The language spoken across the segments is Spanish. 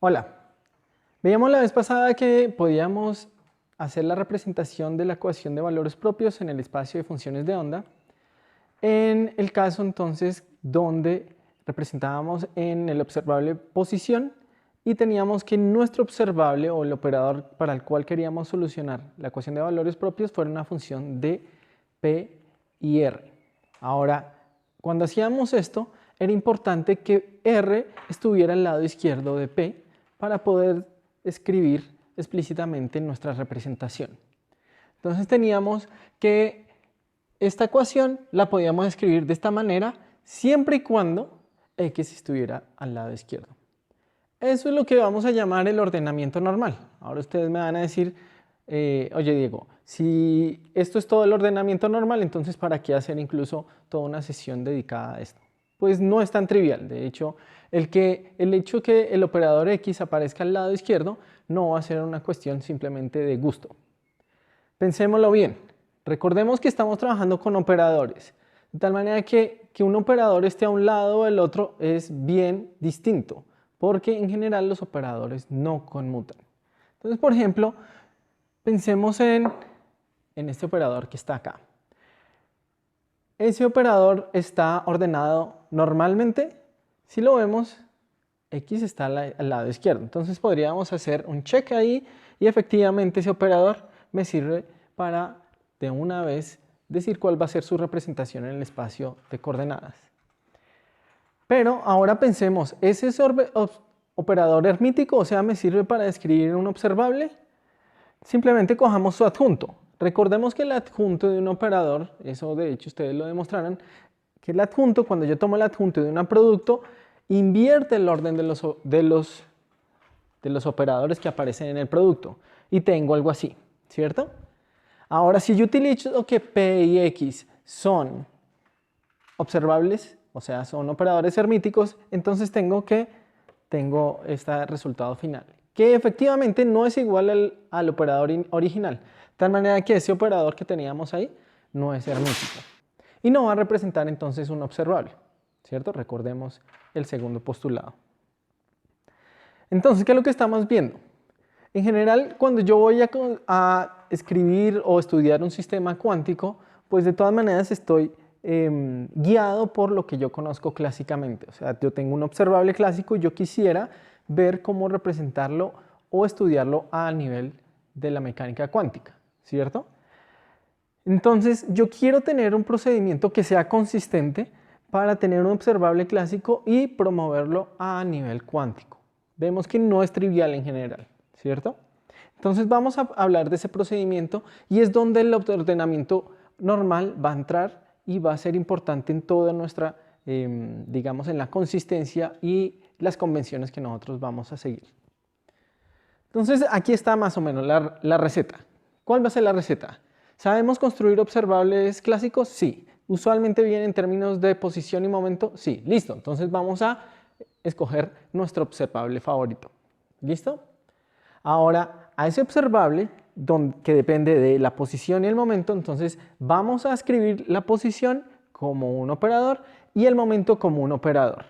Hola, veíamos la vez pasada que podíamos hacer la representación de la ecuación de valores propios en el espacio de funciones de onda, en el caso entonces donde representábamos en el observable posición y teníamos que nuestro observable o el operador para el cual queríamos solucionar la ecuación de valores propios fuera una función de P y R. Ahora, cuando hacíamos esto, era importante que R estuviera al lado izquierdo de P para poder escribir explícitamente nuestra representación. Entonces teníamos que esta ecuación la podíamos escribir de esta manera siempre y cuando X estuviera al lado izquierdo. Eso es lo que vamos a llamar el ordenamiento normal. Ahora ustedes me van a decir, oye Diego, si esto es todo el ordenamiento normal, entonces ¿para qué hacer incluso toda una sesión dedicada a esto? Pues no es tan trivial. De hecho, el hecho que el operador X aparezca al lado izquierdo no va a ser una cuestión simplemente de gusto. Pensémoslo bien. Recordemos que estamos trabajando con operadores, de tal manera que un operador esté a un lado o el otro es bien distinto, porque en general los operadores no conmutan. Entonces, por ejemplo, pensemos en este operador que está acá. Ese operador está ordenado normalmente. Si lo vemos, X está al lado izquierdo. Entonces podríamos hacer un check ahí y efectivamente ese operador me sirve para de una vez decir cuál va a ser su representación en el espacio de coordenadas. Pero ahora pensemos, ¿es ese operador hermítico? O sea, ¿me sirve para describir un observable? Simplemente cojamos su adjunto. Recordemos que el adjunto de un operador, eso de hecho ustedes lo demostrarán, que el adjunto, cuando yo tomo el adjunto de un producto, invierte el orden de los operadores que aparecen en el producto. Y tengo algo así, ¿cierto? Ahora, si yo utilizo que P y X son observables, o sea, son operadores hermíticos, entonces tengo este resultado final, que efectivamente no es igual al operador original, de tal manera que ese operador que teníamos ahí no es hermítico. Y no va a representar entonces un observable, ¿cierto? Recordemos el segundo postulado. Entonces, ¿qué es lo que estamos viendo? En general, cuando yo voy a escribir o estudiar un sistema cuántico, pues de todas maneras estoy guiado por lo que yo conozco clásicamente. O sea, yo tengo un observable clásico y yo quisiera ver cómo representarlo o estudiarlo a nivel de la mecánica cuántica, ¿cierto? Entonces, yo quiero tener un procedimiento que sea consistente para tener un observable clásico y promoverlo a nivel cuántico. Vemos que no es trivial en general, ¿cierto? Entonces vamos a hablar de ese procedimiento y es donde el ordenamiento normal va a entrar y va a ser importante en toda nuestra, digamos, en la consistencia y las convenciones que nosotros vamos a seguir. Entonces aquí está más o menos la receta. ¿Cuál va a ser la receta? ¿Sabemos construir observables clásicos? Sí. ¿Usualmente viene en términos de posición y momento? Sí. Listo. Entonces vamos a escoger nuestro observable favorito. ¿Listo? Ahora, a ese observable, que depende de la posición y el momento, entonces vamos a escribir la posición como un operador y el momento como un operador.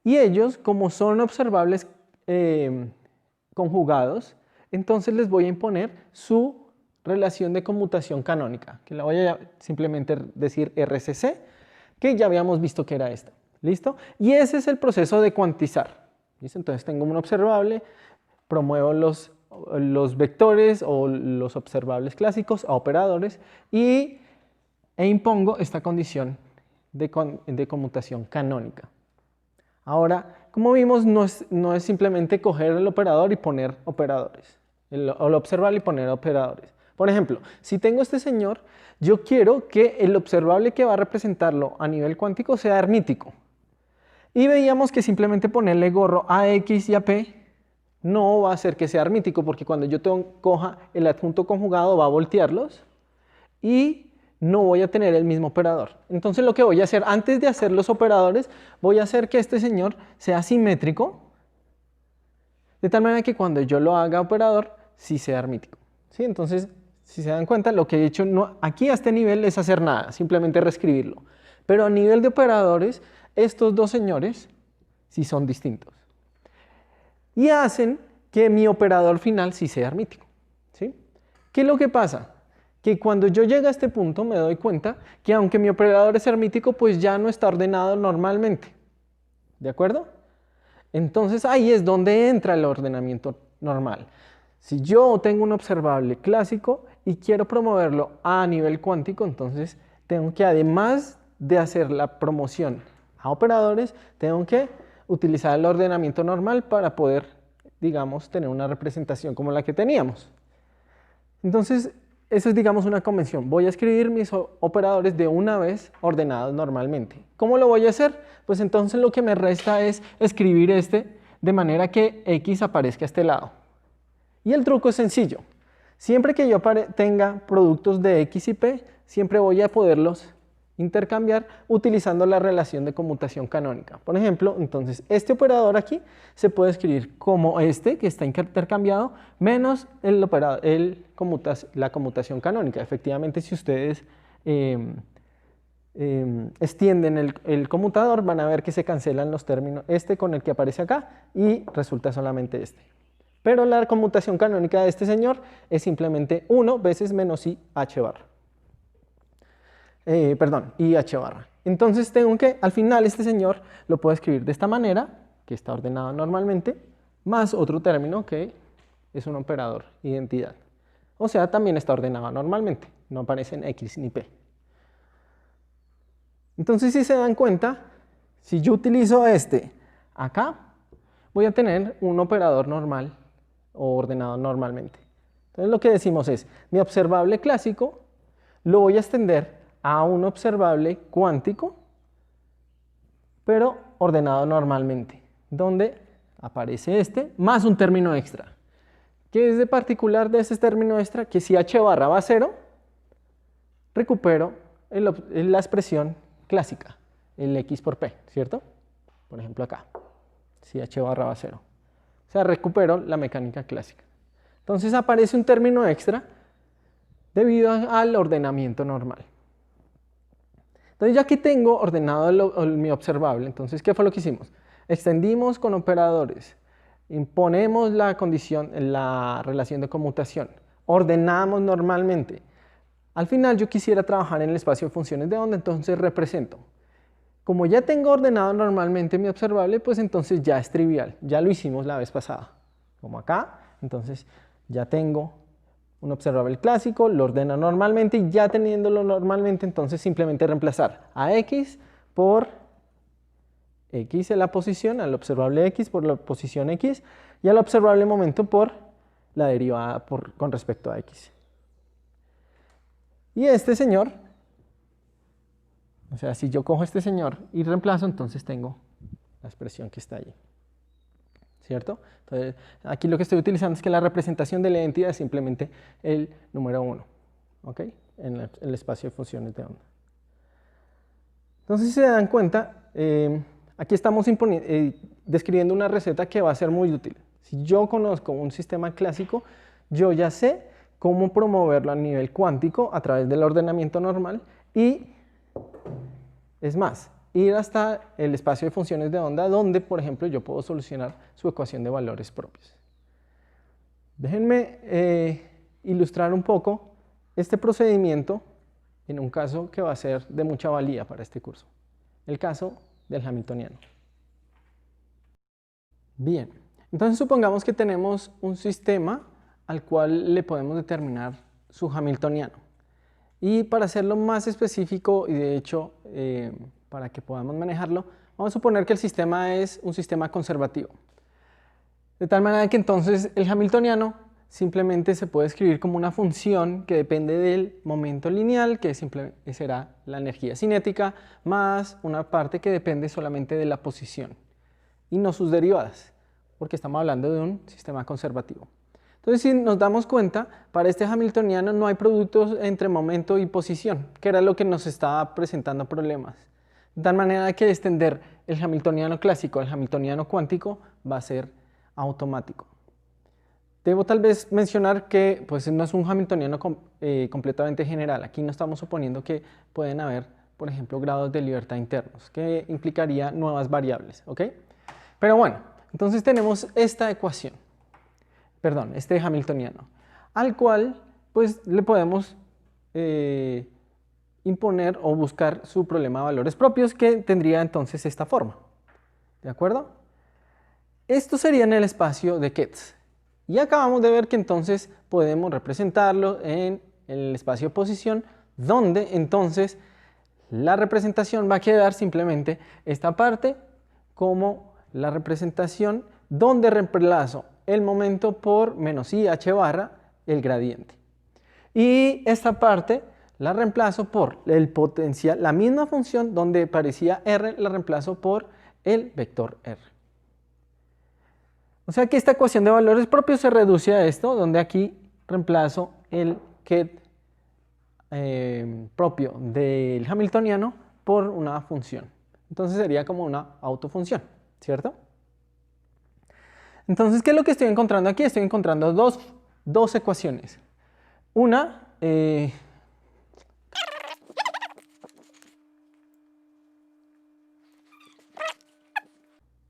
Y ellos, como son observables conjugados, entonces les voy a imponer su relación de conmutación canónica, que la voy a simplemente decir RCC, que ya habíamos visto que era esta. ¿Listo? Y ese es el proceso de cuantizar. ¿Listo? Entonces tengo un observable, promuevo los vectores o los observables clásicos a operadores e impongo esta condición de conmutación canónica. Ahora, como vimos, no es simplemente coger el operador y poner operadores, o el observable y poner operadores. Por ejemplo, si tengo este señor, yo quiero que el observable que va a representarlo a nivel cuántico sea hermítico. Y veíamos que simplemente ponerle gorro a X y a P no va a hacer que sea hermítico, porque cuando yo coja el adjunto conjugado va a voltearlos y no voy a tener el mismo operador. Entonces lo que voy a hacer, antes de hacer los operadores, voy a hacer que este señor sea simétrico, de tal manera que cuando yo lo haga operador, sí sea hermítico. ¿Sí? Entonces, si se dan cuenta, lo que he hecho aquí a este nivel es hacer nada, simplemente reescribirlo. Pero a nivel de operadores, estos dos señores sí son distintos. y hacen que mi operador final sí sea hermítico, ¿sí? ¿Qué es lo que pasa? Que cuando yo llego a este punto me doy cuenta que aunque mi operador es hermítico, pues ya no está ordenado normalmente, ¿de acuerdo? Entonces ahí es donde entra el ordenamiento normal. Si yo tengo un observable clásico y quiero promoverlo a nivel cuántico, entonces tengo que, además de hacer la promoción a operadores, tengo que utilizar el ordenamiento normal para poder, digamos, tener una representación como la que teníamos. Entonces, eso es, digamos, una convención. Voy a escribir mis operadores de una vez ordenados normalmente. ¿Cómo lo voy a hacer? Pues entonces lo que me resta es escribir este de manera que X aparezca a este lado. Y el truco es sencillo. Siempre que yo tenga productos de X y P, siempre voy a poderlos intercambiar utilizando la relación de conmutación canónica. Por ejemplo, entonces este operador aquí se puede escribir como este, que está intercambiado, menos la conmutación canónica. Efectivamente, si ustedes extienden el conmutador, van a ver que se cancelan los términos, este con el que aparece acá, y resulta solamente este. Pero la conmutación canónica de este señor es simplemente 1 veces menos i h barra. I h barra. Entonces tengo que, al final, este señor lo puedo escribir de esta manera, que está ordenado normalmente, más otro término que es un operador identidad. O sea, también está ordenado normalmente, no aparecen X ni P. Entonces, si se dan cuenta, si yo utilizo este acá, voy a tener un operador normal o ordenado normalmente. Entonces, lo que decimos es, mi observable clásico lo voy a extender a un observable cuántico, pero ordenado normalmente, donde aparece este más un término extra. ¿Qué es de particular de ese término extra? Que si h barra va a 0, recupero la expresión clásica, el x por p, ¿cierto? Por ejemplo acá, si h barra va a 0. O sea, recupero la mecánica clásica. Entonces aparece un término extra debido al ordenamiento normal. Entonces ya que tengo ordenado mi observable, entonces ¿qué fue lo que hicimos? Extendimos con operadores, imponemos la condición, la relación de conmutación, ordenamos normalmente. Al final yo quisiera trabajar en el espacio de funciones de onda, entonces represento. Como ya tengo ordenado normalmente mi observable, pues entonces ya es trivial, ya lo hicimos la vez pasada. Como acá, entonces ya tengo un observable clásico, lo ordeno normalmente y ya teniéndolo normalmente, entonces simplemente reemplazar a X por X en la posición, al observable X por la posición X y al observable momento por la derivada con respecto a X. Y este señor, o sea, si yo cojo este señor y reemplazo, entonces tengo la expresión que está allí. ¿Cierto? Entonces, aquí lo que estoy utilizando es que la representación de la identidad es simplemente el número 1, ¿ok? En el espacio de funciones de onda. Entonces, si se dan cuenta, aquí estamos describiendo una receta que va a ser muy útil. Si yo conozco un sistema clásico, yo ya sé cómo promoverlo a nivel cuántico a través del ordenamiento normal y, es más, ir hasta el espacio de funciones de onda donde, por ejemplo, yo puedo solucionar su ecuación de valores propios. Déjenme ilustrar un poco este procedimiento en un caso que va a ser de mucha valía para este curso, el caso del hamiltoniano. Bien, entonces supongamos que tenemos un sistema al cual le podemos determinar su hamiltoniano. Y para hacerlo más específico y de hecho para que podamos manejarlo, vamos a suponer que el sistema es un sistema conservativo. De tal manera que entonces el hamiltoniano simplemente se puede escribir como una función que depende del momento lineal, que será la energía cinética, más una parte que depende solamente de la posición y no sus derivadas, porque estamos hablando de un sistema conservativo. Entonces, si nos damos cuenta, para este hamiltoniano no hay productos entre momento y posición, que era lo que nos estaba presentando problemas. De tal manera que extender el hamiltoniano clásico al hamiltoniano cuántico va a ser automático. Debo tal vez mencionar que pues, no es un hamiltoniano completamente general. Aquí no estamos suponiendo que pueden haber, por ejemplo, grados de libertad internos, que implicaría nuevas variables, ¿ok? Pero bueno, Entonces tenemos esta ecuación, perdón, este hamiltoniano, al cual pues le podemos imponer o buscar su problema de valores propios, que tendría entonces esta forma. ¿De acuerdo? Esto sería en el espacio de Ketz. Y acabamos de ver que entonces podemos representarlo en el espacio de posición, donde entonces la representación va a quedar simplemente esta parte como la representación donde reemplazo el momento por menos i h barra el gradiente. Y esta parte la reemplazo por el potencial, la misma función donde parecía r, la reemplazo por el vector r. O sea que esta ecuación de valores propios se reduce a esto, donde aquí reemplazo el ket propio del hamiltoniano por una función. Entonces sería como una autofunción, ¿cierto? Entonces, ¿qué es lo que estoy encontrando aquí? Estoy encontrando dos ecuaciones. Una,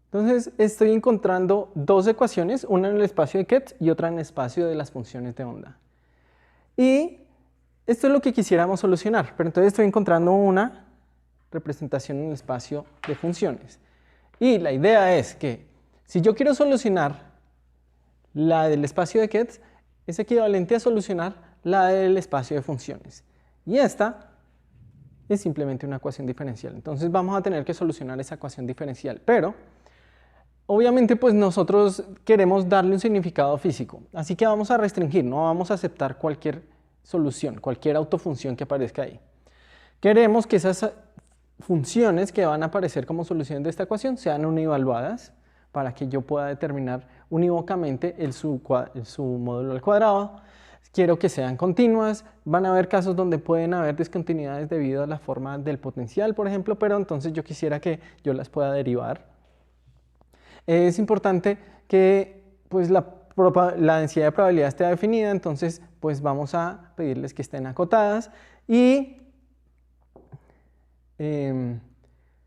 entonces estoy encontrando dos ecuaciones, una en el espacio de Ketz y otra en el espacio de las funciones de onda. Y esto es lo que quisiéramos solucionar, pero entonces estoy encontrando una representación en el espacio de funciones. Y la idea es que si yo quiero solucionar la del espacio de Ketz, es equivalente a solucionar la del espacio de funciones. Y esta es simplemente una ecuación diferencial. Entonces vamos a tener que solucionar esa ecuación diferencial. Pero obviamente pues nosotros queremos darle un significado físico. Así que vamos a restringir, no vamos a aceptar cualquier solución, cualquier autofunción que aparezca ahí. Queremos que esas funciones que van a aparecer como soluciones de esta ecuación sean univaluadas para que yo pueda determinar unívocamente su módulo al cuadrado. Quiero que sean continuas. Van a haber casos donde pueden haber discontinuidades debido a la forma del potencial, por ejemplo, pero entonces yo quisiera que yo las pueda derivar. Es importante que pues, la densidad de probabilidad esté definida, entonces pues vamos a pedirles que estén acotadas y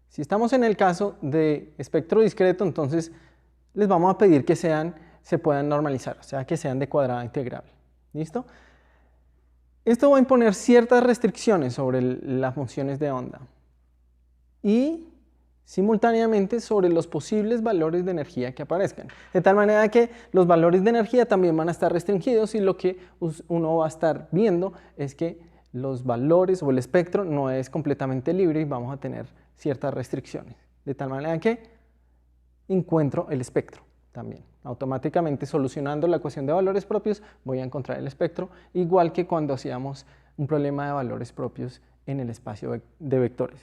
si estamos en el caso de espectro discreto, entonces les vamos a pedir que se puedan normalizar, o sea, que sean de cuadrada integrable. ¿Listo? Esto va a imponer ciertas restricciones sobre las funciones de onda y simultáneamente sobre los posibles valores de energía que aparezcan. De tal manera que los valores de energía también van a estar restringidos y lo que uno va a estar viendo es que los valores o el espectro no es completamente libre y vamos a tener ciertas restricciones. De tal manera que encuentro el espectro también. Automáticamente solucionando la ecuación de valores propios voy a encontrar el espectro, igual que cuando hacíamos un problema de valores propios en el espacio de vectores.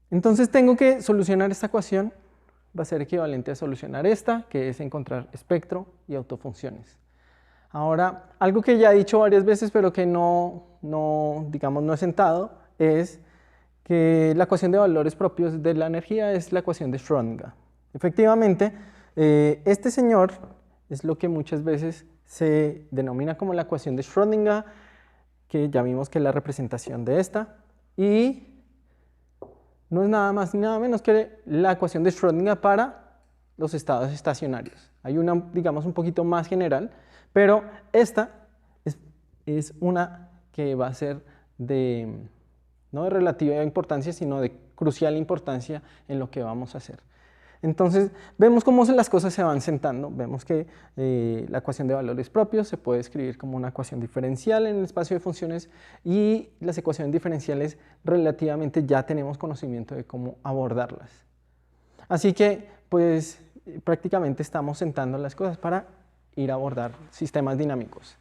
Entonces tengo que solucionar esta ecuación, va a ser equivalente a solucionar esta, que es encontrar espectro y autofunciones. Ahora, algo que ya he dicho varias veces, pero que digamos, no he sentado, es que la ecuación de valores propios de la energía es la ecuación de Schrödinger. Efectivamente, este señor es lo que muchas veces se denomina como la ecuación de Schrödinger, que ya vimos que es la representación de esta, y no es nada más ni nada menos que la ecuación de Schrödinger para los estados estacionarios. Hay una, digamos, un poquito más general, pero esta es una que va a ser no de relativa importancia, sino de crucial importancia en lo que vamos a hacer. Entonces, vemos cómo las cosas se van sentando. Vemos que la ecuación de valores propios se puede escribir como una ecuación diferencial en el espacio de funciones y las ecuaciones diferenciales relativamente ya tenemos conocimiento de cómo abordarlas. Así que, pues, prácticamente estamos sentando las cosas para ir a abordar sistemas dinámicos.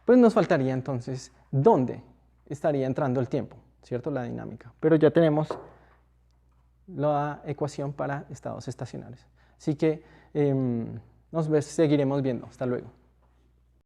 Pues nos faltaría entonces dónde estaría entrando el tiempo, ¿cierto? La dinámica. Pero ya tenemos la ecuación para estados estacionarios. Así que nos seguiremos viendo. Hasta luego.